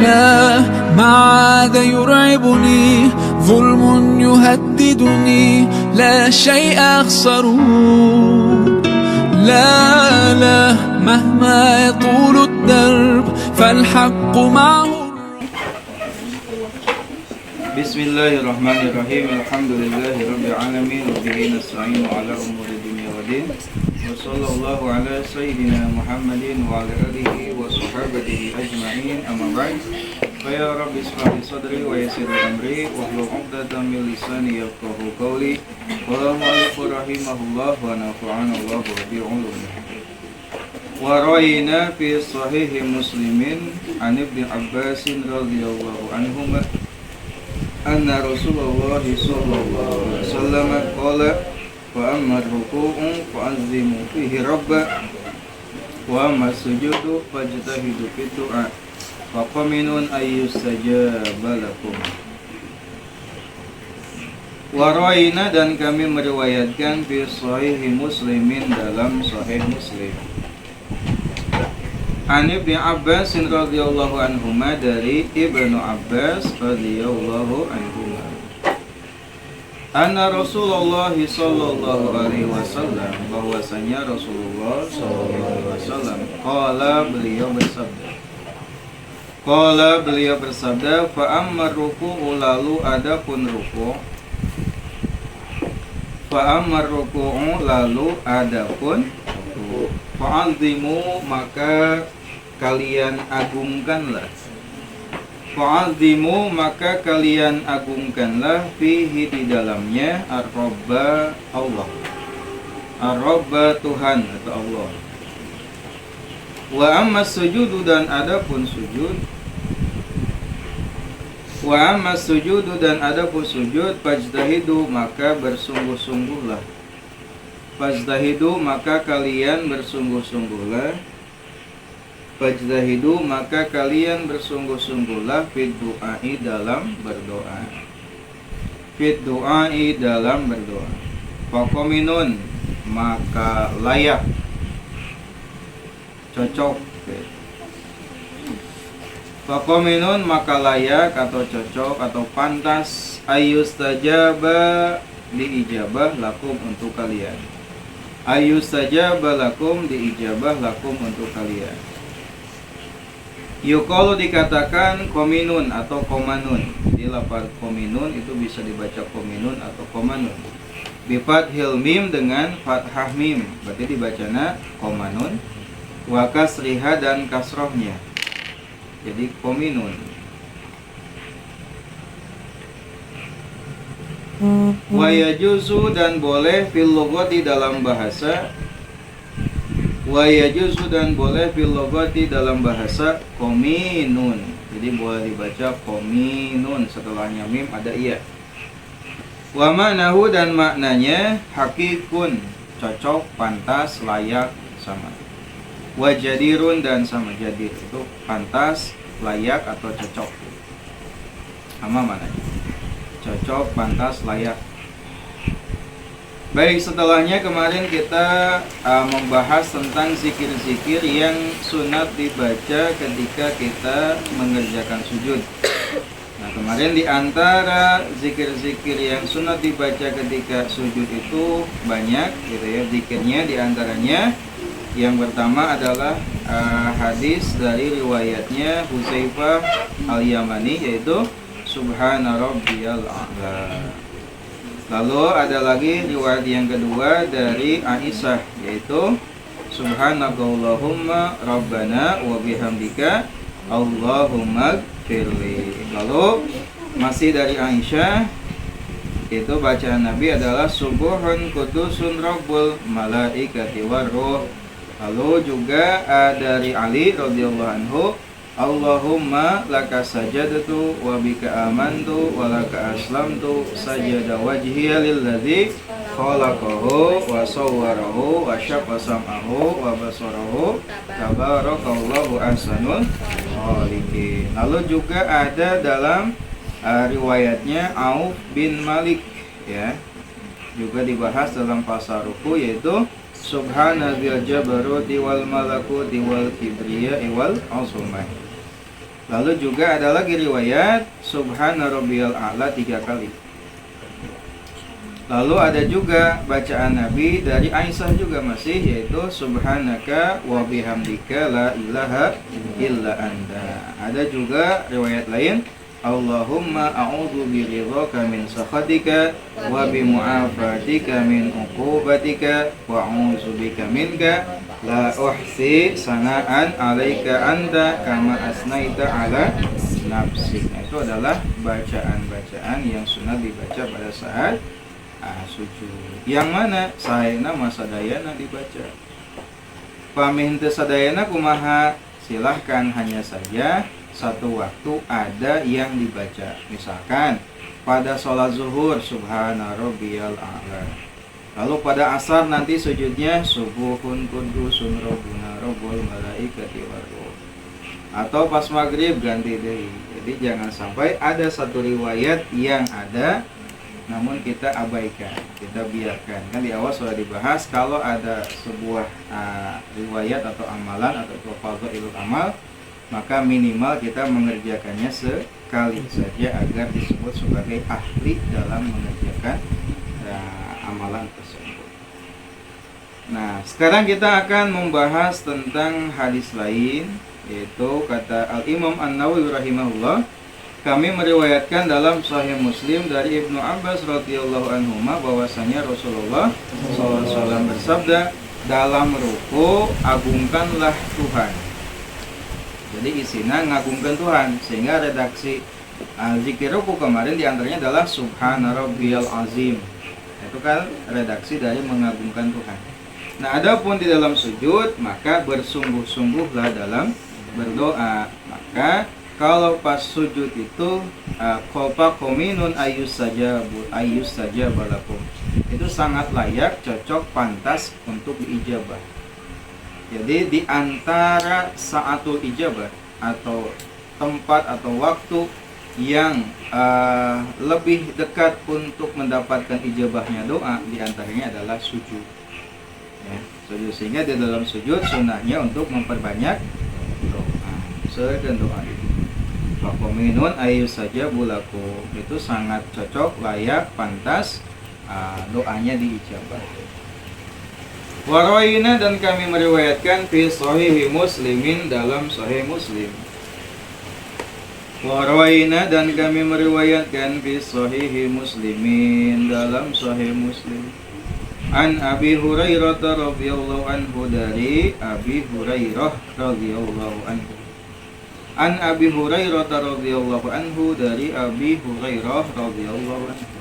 لا ما عاد يرعبني ظلم يهددني لا شيء أخسره لا مهما يطول الدرب فالحق معه. Bismillahirrahmanirrahim. Alhamdulillahirabbil alamin wa bihi nasta'inu ala umuri dunya waddin. Wa sallallahu ala sayyidina Muhammadin wa ala alihi wa sahbihi ajma'in. Amma ba'd. Fa ya rabbi ishrah li sadri wa yassir li amri wa hlul 'uqdatam min lisani yafqahu qawli. Wa mu'allif rahimahullah wa nafa'ana Allah bi 'ulumihi. Wa ra'ayna fi sahih Muslimin an Ibnu Abbas radhiyallahu anhuma anna Rasulullah sallallahu alaihi wasallam qala wa amma ruku'u fa'azzimu fihi rabba wa amma sujudu fajtahidu fi du'a wa qaminun ayyustajaba lakum. Wa ra'ayna, dan kami meriwayatkan fi sahih Muslimin dalam sahih Muslim An Ibnu Abbas radhiyallahu anhuma, dari Ibnu Abbas radhiyallahu anhuma, anna Rasulullah sallallahu alaihi wasallam, bahwasanya Rasulullah sallallahu alaihi wasallam beliau bersabda fa ammar ruku'u, lalu adapun ruku', fa'azimu, maka kalian agungkanlah. Fa'azimu, maka kalian agungkanlah fihi, di dalamnya, ar-Rabba, Allah. Ar-Rabba, Tuhan atau Allah. Wa amma sujudu, dan adapun sujud. Wa amma sujudu, dan adapun sujud, fajtahidu, maka bersungguh-sungguhlah. Fajtahidu, maka kalian bersungguh-sungguhlah. Fajtahidu, maka kalian bersungguh-sungguhlah. Fid du'ai, dalam berdoa. Fid du'ai, dalam berdoa. Faqaminun, maka layak, cocok. Faqaminun, maka layak atau cocok atau pantas, ayyustajaba, diijabah lakum, untuk kalian. Ayyustajaba lakum, diijabah lakum, untuk kalian. Yuqalu, dikatakan kominun atau komanun. Di lafaz kominun itu bisa dibaca kominun atau komanun. Bi fathil mim, dengan fathah mim, berarti dibacana komanun. Wa kasriha, dan kasrohnya, jadi kominun. Wa yajuzu, dan boleh fil lughati, dalam bahasa. Wa yajuzu, dan boleh fil lughati, dalam bahasa, kominun. Jadi boleh dibaca kominun, setelahnya mim ada iya. Wa ma'nahu, dan maknanya, hakikun, cocok, pantas, layak, sama. Wa jadirun, dan sama jadir, itu pantas, layak atau cocok, sama maknanya, cocok, pantas, layak. Baik, setelahnya kemarin kita membahas tentang zikir-zikir yang sunat dibaca ketika kita mengerjakan sujud. Nah, kemarin di antara zikir-zikir yang sunat dibaca ketika sujud itu banyak, gitu ya, zikirnya. Di antaranya yang pertama adalah hadis dari riwayatnya Hudzaifah al-Yamani, yaitu Subhana rabbiyal a'la. Lalu ada lagi riwayat yang kedua dari Aisyah, yaitu Subhanakallahumma rabbana wa bihamdika Allahumma gfirli. Lalu masih dari Aisyah, itu bacaan Nabi adalah Subuhun kudusun rabbul malaikati warruh. Lalu juga dari Ali radhiyallahu anhu, Allahumma laka sajadtu wa bika amantu wa laka aslamtu sajada wajhiya lilladzi khalaqahu wa sawwarahu wa syaqqa sam'ahu wa basarahu tabarakallahu ahsanul khaliqin. Lalu juga ada dalam riwayatnya Auf bin Malik, ya, juga dibahas dalam pasal ruku, yaitu Subhana dzil jabaruti wal malakuti wal kibriya wal azmah. Lalu juga ada lagi riwayat Subhana rabbiyal a'la 3 kali. Lalu ada juga bacaan Nabi dari Aisyah juga masih, yaitu Subhanaka wa bihamdika la ilaha illa anta. Ada juga riwayat lain, Allahumma a'udzu biridhaka min sakhatika wa bi mu'afatika min uqubatika wa a'udzu bika minka la uhsi sana'an 'alaika anta kama asnaita 'ala nafsik. Itu adalah bacaan-bacaan yang sunah dibaca pada saat sujud. Yang mana saena masa dayana dibaca. Pamih teu sadayana kumaha? Silahkan, hanya saja satu waktu ada yang dibaca. Misalkan pada sholat zuhur Subhana rabbiyal a'la. Lalu pada asar nanti sujudnya Subuhun kudusun rabbuna rabbul malaikati war ruh. Atau pas maghrib ganti deui. Jadi jangan sampai ada satu riwayat yang ada namun kita abaikan, kita biarkan. Kan di awal sudah dibahas, kalau ada sebuah riwayat atau amalan atau fadhailul amal, maka minimal kita mengerjakannya sekali saja agar disebut sebagai ahli dalam mengerjakan amalan tersebut. Nah, sekarang kita akan membahas tentang hadis lain, yaitu kata Al-Imam An-Nawawi rahimahullah, kami meriwayatkan dalam Sahih Muslim dari Ibnu Abbas radhiyallahu anhuma bahwasanya Rasulullah SAW bersabda, dalam ruku agungkanlah Tuhan. Jadi isinya ngagungkan Tuhan, sehingga redaksi zikir ruku kemarin diantaranya adalah Subhana rabbiyal azim. Itu kan redaksi dari mengagungkan Tuhan. Nah, adapun di dalam sujud maka bersungguh-sungguhlah dalam berdoa. Maka kalau pas sujud itu khofa kominun ayus saja balakum, itu sangat layak, cocok, pantas untuk diijabah. Jadi di antara saatul ijabah atau tempat atau waktu yang lebih dekat untuk mendapatkan ijabahnya doa, di antaranya adalah sujud. Ya, sujud, sehingga di dalam sujud sunnahnya untuk memperbanyak doa. Sehingga doa itu Fakominun ayu saja bulaku, itu sangat cocok, layak, pantas doanya diijabah. Waroina, dan kami meriwayatkan fi Sahih Muslimin, dalam Sahih Muslim. Waroina, dan kami meriwayatkan fi Sahih Muslimin, dalam Sahih Muslim. An Abi Hurairah radhiyallahu anhu, dari Abi Hurairah radhiyallahu anhu. An Abi Hurairah radhiyallahu anhu, dari Abi Hurairah radhiyallahu anhu.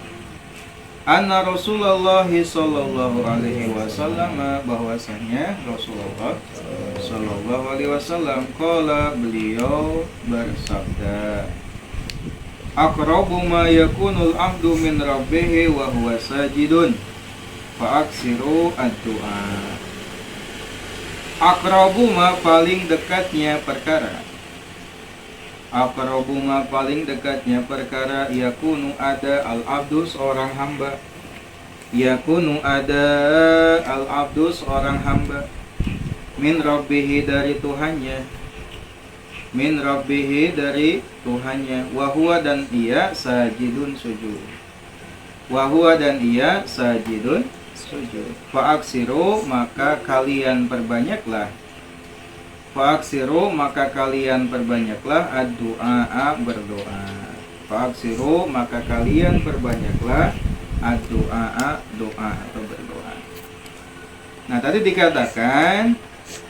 Anna Rasulullah sallallahu alaihi wasallam, bahwasanya Rasulullah sallallahu alaihi wasallam qala, beliau bersabda, aqrabu ma yakunul abdu min rabbih wa huwa sajidun fa aksiru ad-du'a. Aqrabu ma, paling dekatnya perkara. Aqrabu ma, paling dekatnya perkara, yakunu ada al-abdu, seorang hamba. Yakunu ada al-abdu, seorang hamba. Min rabbihi, dari Tuhannya. Min rabbihi, dari Tuhannya. Wahuwa, dan ia sajidun sujud. Wahuwa, dan ia sajidun sujud. Fa'aksiru, maka kalian perbanyaklah. Fa'aksiru, maka kalian perbanyaklah ad-du'a, berdoa. Fa'aksiru, maka kalian perbanyaklah ad-du'a, doa atau berdoa. Nah, tadi dikatakan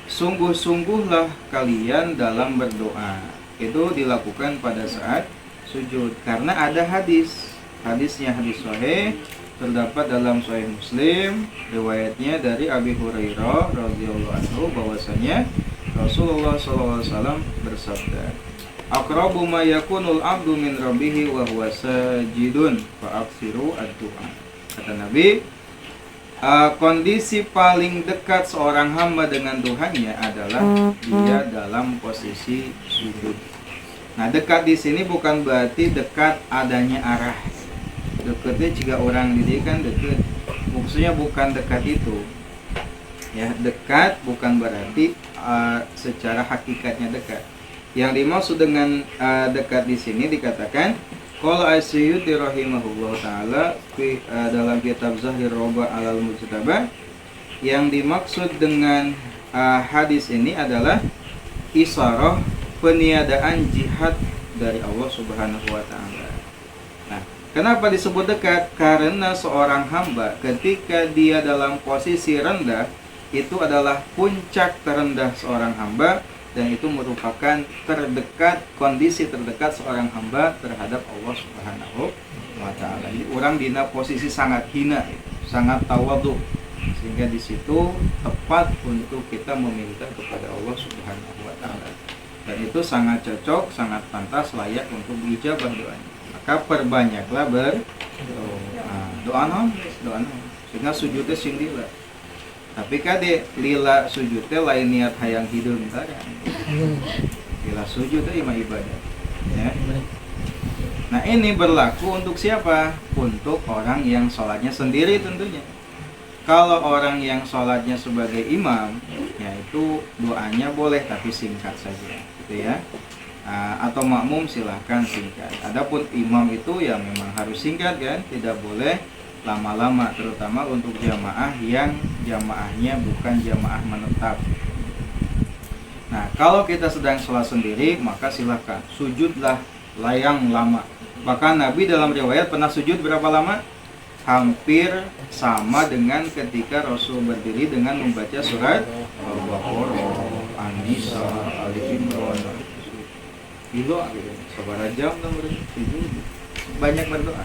sungguh-sungguhlah kalian dalam berdoa. Itu dilakukan pada saat sujud, karena ada hadis. Hadisnya hadis sahih, terdapat dalam Sahih Muslim, riwayatnya dari Abi Hurairah radhiyallahu anhu, bahwasanya Rasulullah SAW bersabda, aqrabu ma yakunul abdu min rabbihi wa huwa sajidun fa aksiru ad-du'a. Kata Nabi, kondisi paling dekat seorang hamba dengan Tuhannya adalah dia dalam posisi sujud. Nah, dekat di sini bukan berarti dekat adanya arah. Dekatnya jika orang didikan dekat, maksudnya bukan dekat itu. Ya, dekat bukan berarti secara hakikatnya dekat. Yang dimaksud dengan dekat di sini dikatakan qala As-Suyuti rahimahullah taala dalam kitab Zahir Roba alal Mujtaba, yang dimaksud dengan hadis ini adalah isyarah peniadaan jihad dari Allah Subhanahu wa taala. Nah, kenapa disebut dekat? Karena seorang hamba ketika dia dalam posisi rendah, itu adalah puncak terendah seorang hamba, dan itu merupakan terdekat, kondisi terdekat seorang hamba terhadap Allah Subhanahu wa taala. Jadi orang dina posisi sangat hina, sangat tawadhu, sehingga di situ tepat untuk kita meminta kepada Allah Subhanahu wa taala. Dan itu sangat cocok, sangat pantas, layak untuk diijabah doanya. Maka perbanyaklah doa non, sehingga sujudnya sing lila. Tapi kade lila sujudnya lain niat hayang hideung tara. Lila sujudnya imah ibadah. Ya. Nah, ini berlaku untuk siapa? Untuk orang yang sholatnya sendiri tentunya. Kalau orang yang sholatnya sebagai imam, yaitu doanya boleh tapi singkat saja, gitu ya. Atau makmum silahkan singkat. Adapun imam itu ya memang harus singkat kan, tidak boleh lama-lama, terutama untuk jamaah yang jamaahnya bukan jamaah menetap. Nah, kalau kita sedang sholat sendiri, maka silahkan sujudlah layang lama. Bahkan Nabi dalam riwayat pernah sujud berapa lama? Hampir sama dengan ketika Rasul berdiri dengan membaca surat Al-Baqarah, An-Nisa, Ali Imran. Itu sabar jam itu banyak berdoa.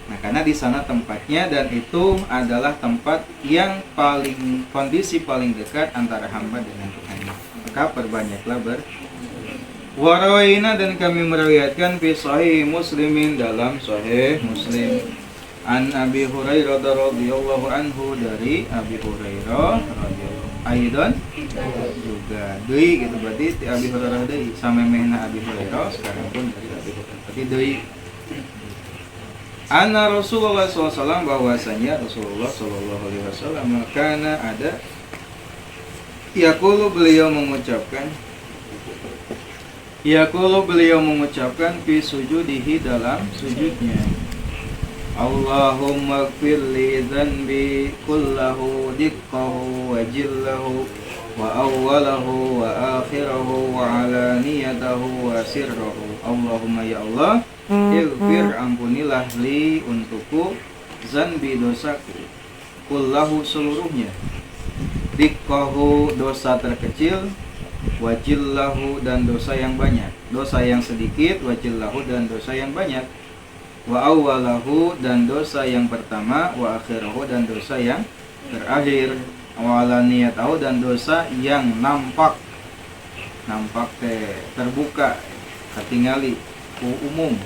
Nah, karena di sana tempatnya, dan itu adalah tempat yang paling, kondisi paling dekat antara hamba dengan Tuhannya. Maka perbanyaklah Warawaina, dan kami meriwayatkan fi Sahih Muslimin, dalam Sahih Muslim, an Abi Hurairah radhiyallahu anhu, dari Abi Hurairah radhiyallahu aidan juga deui gitu, berarti Abi Hurairah deui samemehna Abi Hurairah, sekarang pun dari Abi Hurairah berarti deui. Anna Rasulullah SAW, bahwasanya Rasulullah SAW karena ada yaqulu, beliau mengucapkan fi sujudihi, dalam sujudnya, Allahumma gfirli dhanbi kullahu diqqahu wa jillahu wa awwalahu wa akhirahu wa alaniyatahu wa sirrahu. Allahumma, ya Allah, ighfir, ampunilah, li, untukku, zanbi, dosaku, kullahu, seluruhnya, diqqahu, dosa terkecil, wajillahu, dan dosa yang banyak, dosa yang sedikit, wajillahu, dan dosa yang banyak, wa awwalahu, dan dosa yang pertama, wa akhirahu, dan dosa yang terakhir, wa alaniyatahu, dan dosa yang nampak terbuka, katingali, umum,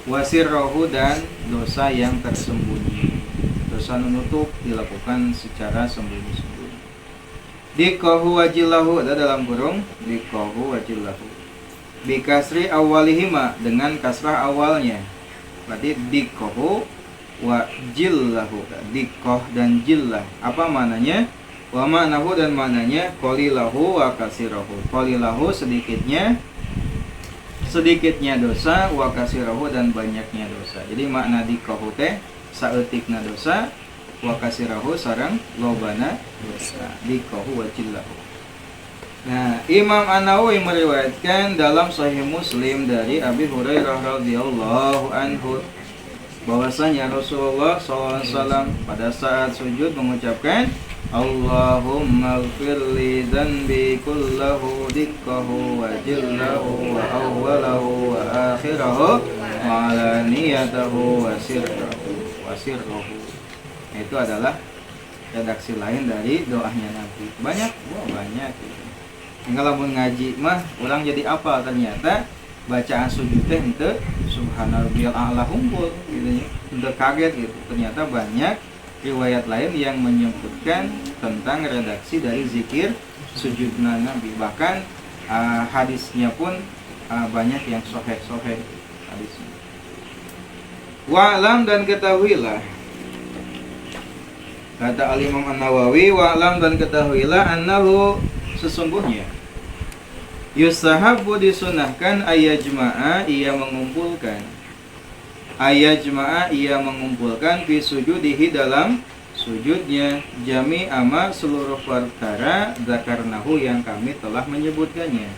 wa sirrahu, dan dosa yang tersembunyi, dosa menutup dilakukan secara sembunyi-sembunyi. Diqqahu wajillahu, ada dalam kurung diqqahu wajillahu, bikasri awalihima, dengan kasrah awalnya, berarti diqqahu wa jillahu. Diqqah dan jillah apa maknanya? Wa ma'nahu, dan maknanya qalilahu wa kasirahu. Qalilahu, sedikitnya dosa, wa kasirahu, dan banyaknya dosa. Jadi makna diqqahu teh saeutikna dosa, wa kasirahu sareng lobana dosa. Diqqahu wa jillahu. Nah, Imam An-Nawawi meriwayatkan dalam Sahih Muslim dari Abi Hurairah radhiyallahu anhu, bahwasanya Rasulullah SAW pada saat sujud mengucapkan Allahumma ighfirli dhanbi kullahu diqqahu wa jillahu wa awwalahu wa akhirahu wa alaniyatahu wa sirrahu. Itu adalah redaksi lain dari doanya Nabi. Banyak. Kalau ngaji mah orang jadi apa, ternyata bacaan sujud teh henteu subhanarabbiyal a'la humpul gitu ya. Henteu kaget gitu. Ternyata banyak riwayat lain yang menyebutkan tentang redaksi dari zikir sujudna Nabi. Bahkan hadisnya pun banyak yang sahih hadisnya. Wa'lam, dan ketahuilah, kata Al-Imam An-Nawawi, wa'lam, dan ketahuilah, annahu, sesungguhnya, Yustahabbu disunahkan ayajma'a ia mengumpulkan. Ayajma'a ia mengumpulkan fi sujudihi dalam sujudnya jami ama seluruh perkara zakarnahu yang kami telah menyebutkannya.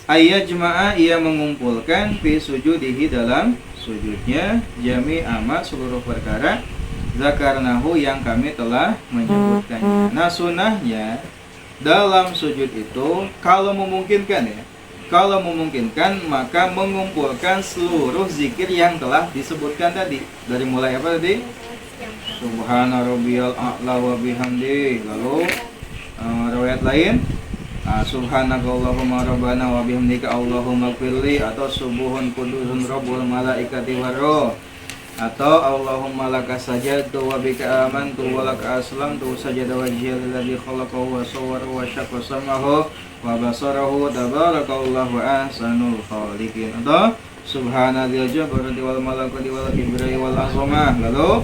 Ayajma'a ia mengumpulkan fi sujudihi dalam sujudnya jami ama seluruh perkara zakarnahu yang kami telah menyebutkannya. Nah sunahnya dalam sujud itu kalau memungkinkan ya, kalau memungkinkan maka mengumpulkan seluruh zikir yang telah disebutkan tadi. Dari mulai apa tadi? Subhana rabbiyal a'la wa bihamdi. Lalu riwayat lain Subhanakallahumma rabbana wa bihamdika Allahumma ighfirli, atau subuhun kudusun rabbul malaikati warruh, atau Allahumma laka sajadtu wa bika amantu wa laka aslamtu sajada wajhiyal ladzi khalaqahu wa sawwarahu wa syaqqa samahu wa basarahu tabarakallahu ahsanul khaliqin, atau subhanadzil jabarati wal malakuti wal kibriyai wal azamah. Lalu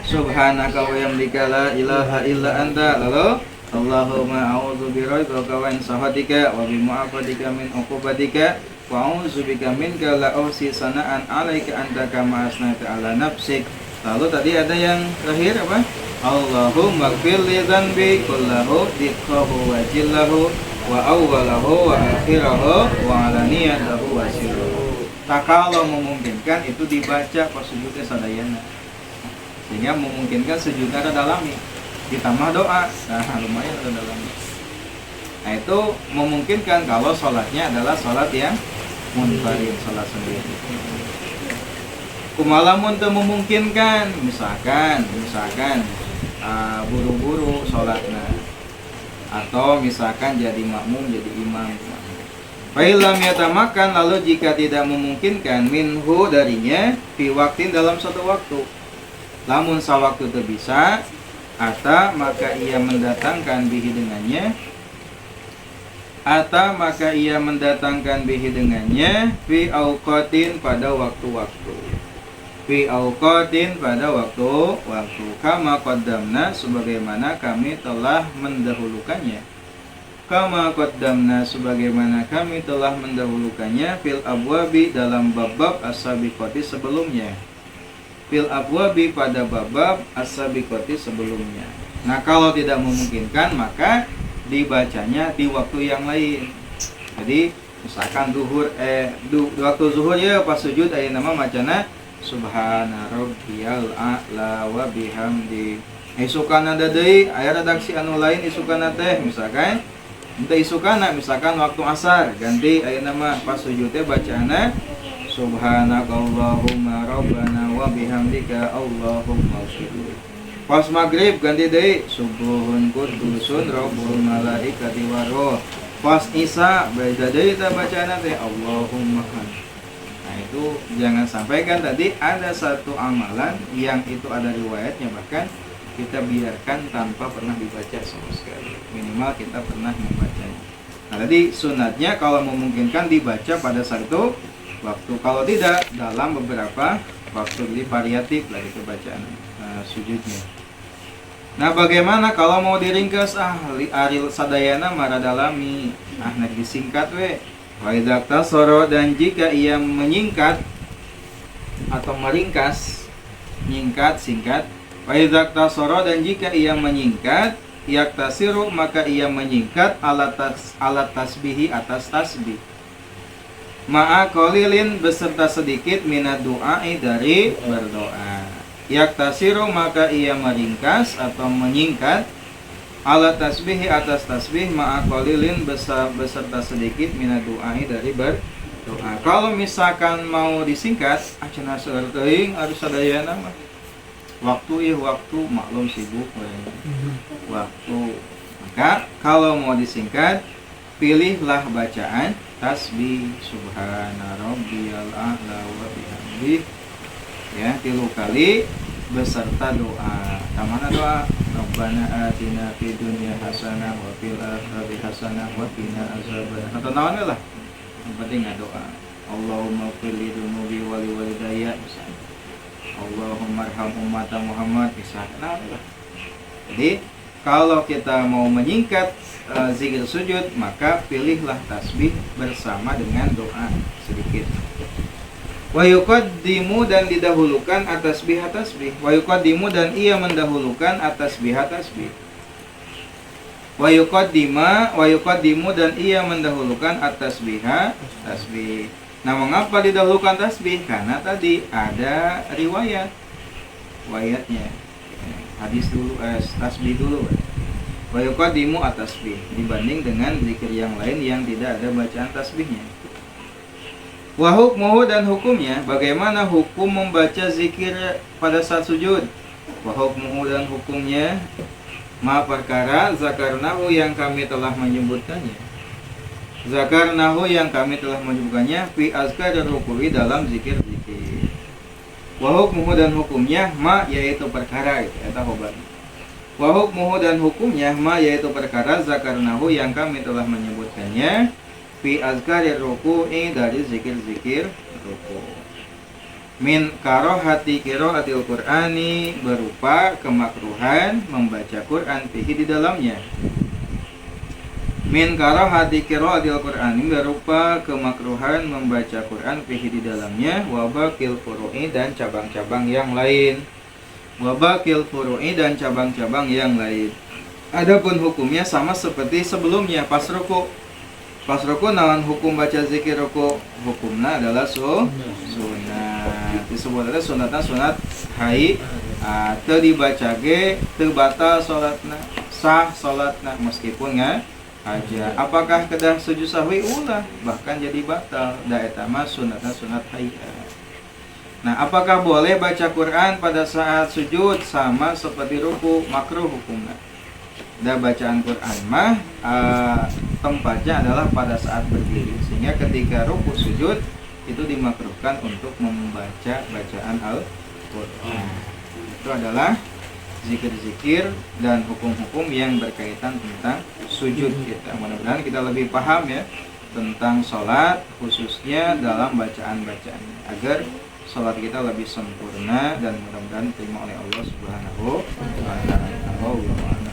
subhanaka wa bihamdika la ilaha illa anta. Lalu Allahumma a'udzu birabbika wa min sahatika wa bi mu'afatika min uqubatika wa a'udzu bika minka la uhsi sana'an 'alaika anta kama asnaita 'ala nafsik. Lalu tadi ada yang terakhir apa? Allahumma ighfir li dzanbi kullahu diqqahu wa jillahu wa awwalahu wa akhirahu wa 'alaniyatahu wa sirruhu. Tak kalau memungkinkan itu dibaca pas sujudnya sadayana, sehingga memungkinkan sujudnya ada dalami ditambah doa. Nah lumayan ada dalami. Nah itu memungkinkan kalau sholatnya adalah sholat yang munfarid, sholat sendiri. Kumalamun teu memungkinkan, misalkan buru-buru sholatnya, atau misalkan jadi makmum, jadi imam. Fa'ilam yatamakan, lalu jika tidak memungkinkan minhu darinya fi waktin dalam satu waktu, lamun sawaktu teu bisa, ata maka ia mendatangkan bihi dengannya, ata maka ia mendatangkan bihi dengannya fi auqatin pada waktu-waktu, fi auqatin pada waktu-waktu, kama qaddamna sebagaimana kami telah mendahulukannya, kama qaddamna sebagaimana kami telah mendahulukannya fil abwabi dalam bab-bab as-sabiqati sebelumnya, fil abwabi pada bab-bab as-sabiqati sebelumnya. Nah kalau tidak memungkinkan maka dibacanya di waktu yang lain. Jadi misalkan waktu zuhur ya pas sujud aya nama macana subhana rabbiyal a'la wa bihamdi. Isukana deui aya redaksi anu lain isukana teh misalkan ente isukana misalkan waktu asar ganti aya nama pas sujud teh bacaana subhanakallahumma rabbana wa bihamdika Allahumma ighfirli. Pas maghrib ganti deui subuhun kudusun rabbul malaikati warruh. Pas isya beda deui ta bacaana teh Allahumma. Nah itu jangan sampai kan tadi ada satu amalan yang itu ada riwayatnya, bahkan kita biarkan tanpa pernah dibaca sama sekali. Minimal kita pernah membacanya. Nah tadi sunatnya kalau memungkinkan dibaca pada satu waktu, kalau tidak dalam beberapa waktu, jadi variatif lah itu bacaan sujudnya. Nah bagaimana kalau mau diringkas aril sadayana maradalami, nek disingkat we wa idza tasara, dan jika ia menyingkat atau meringkas, nyingkat singkat, wa idza tasara, dan jika ia menyingkat, yaktasiru maka ia menyingkat alat tasbihi atas tasbih, ma'a qalilin beserta sedikit minad du'ai dari berdoa. Yaktasiru maka ia meringkas atau menyingkat ala tasbihi atas tasbih ma'a qalilin beserta sedikit minad du'ai dari berdoa. Kalau misalkan mau disingkat acenah seueur teuing harus sadayana mah waktu maklum sibuk waktu. Maka kalau mau disingkat pilihlah bacaan tasbih subhana rabbiyal a'la wa bihamdi ya 3 kali beserta doa. Tamana doa Rabbana atina fid dunya hasanah wa fil akhirati hasanah wa qina azabannar. Atau naon lah. Yang penting doa. Allahumma ighfir li dzunubi wa li walidayya. Allahumma arham ummata Muhammad misalkan lah. Jadi Kalau kita mau menyingkat zikir sujud, maka pilihlah tasbih bersama dengan doa sedikit. Wa yuqaddimu, dan didahulukan atas tasbih. Wa yuqaddimu, dan ia mendahulukan atas tasbih. Wa yuqaddimu, dan ia mendahulukan atas tasbih. Nah, mengapa didahulukan tasbih? Karena tadi ada riwayatnya. Hadis dulu, tasbih dulu. Wa yuqaddimu at-tasbih, dibanding dengan zikir yang lain yang tidak ada bacaan tasbihnya. Wa hukmuhu, dan hukumnya, bagaimana hukum membaca zikir pada saat sujud. Wa hukmuhu, dan hukumnya, ma perkara zakarnahu, yang kami telah menyebutkannya. Zakarnahu, yang kami telah menyebutkannya, fi azkar ruku'i, dalam zikir-zikir. Wa hukmuhu, dan hukumnya, ma, yaitu perkara itu, eta hobat. Wa hukmuhu, dan hukumnya, ma, yaitu perkara zakarnahu, yang kami telah menyebutkannya, fi azkarir ruku'i, dari zikir-zikir ruku'. Min karohati qiraatil Qur'ani, berupa kemakruhan membaca Quran fihi, di dalamnya. Min karohati qiraatil Qur'ani, berupa kemakruhan membaca Quran fihi, di dalamnya. Wa baqil furu'i, dan cabang-cabang yang lain. Wa baqil furu'i, dan cabang-cabang yang lain. Adapun hukumnya sama seperti sebelumnya pas ruku'. Pas ruku naon hukum baca zikir ruku? Hukumna adalah sunat. Disebut ada sunat hai, teu dibaca ge teu batal salatna, sah salatna meskipun aja. Apakah kedah sujud sahwi? Ulah, bahkan jadi batal. Da eta mah sunat hai. Nah, apakah boleh baca Quran pada saat sujud? Sama seperti ruku, makruh hukumna. Da bacaan Quran mah tempatnya adalah pada saat berdiri, sehingga ketika ruku sujud itu dimakruhkan untuk membaca bacaan Al-Quran. Itu adalah zikir-zikir dan hukum-hukum yang berkaitan tentang sujud kita. Mudah-mudahan kita lebih paham ya tentang sholat, khususnya dalam bacaan-bacaannya, agar sholat kita lebih sempurna dan mudah-mudahan diterima oleh Allah Subhanahu wa Ta'ala.